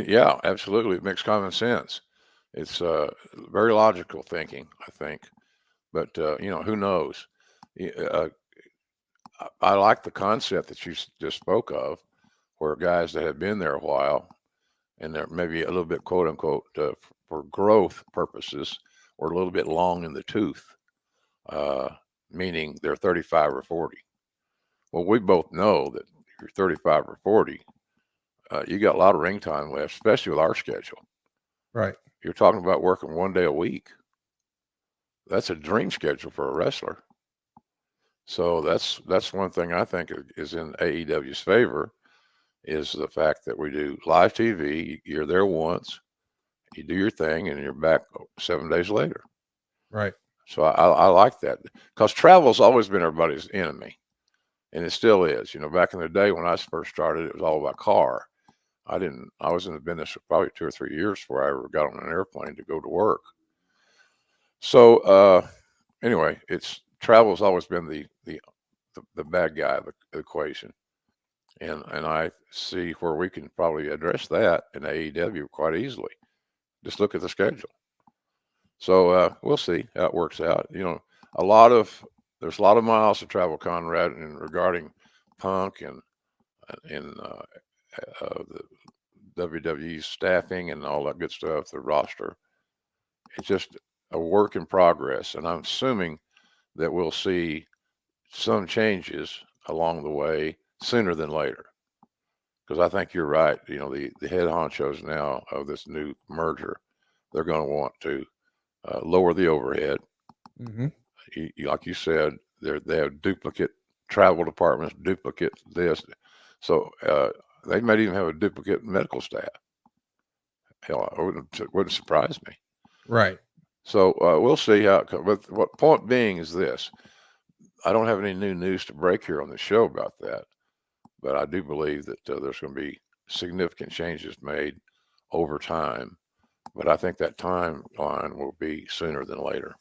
Yeah, absolutely. It makes common sense. It's very logical thinking, I think. But who knows? I like the concept that you just spoke of, where guys that have been there a while and they're maybe a little bit quote unquote for growth purposes or a little bit long in the tooth, uh, meaning they're 35 or 40. Well, we both know that if you're 35 or 40, you got a lot of ring time left, especially with our schedule. Right. You're talking about working 1 day a week. That's a dream schedule for a wrestler. So that's one thing I think is in AEW's favor is the fact that we do live TV. You're there once, you do your thing, and you're back 7 days later. Right. So I like that because travel's always been everybody's enemy, and it still is. Back in the day when I first started, it was all about car. I was in the business for probably 2 or 3 years before I ever got on an airplane to go to work. So anyway, it's travel's always been the bad guy of the equation. And I see where we can probably address that in AEW quite easily. Just look at the schedule. So we'll see how it works out. A lot of there's a lot of miles to travel, Conrad, and regarding Punk and the WWE staffing and all that good stuff, the roster. It's just a work in progress, and I'm assuming that we'll see some changes along the way sooner than later. Because I think you're right. The head honchos now of this new merger, they're going to want to lower the overhead. Hmm. Like you said, they have duplicate travel departments, duplicate this. So they might even have a duplicate medical staff. Hell, it wouldn't surprise me. Right. So we'll see how it comes. But what point being is this: I don't have any new news to break here on the show about that, but I do believe that there's going to be significant changes made over time. But I think that timeline will be sooner than later.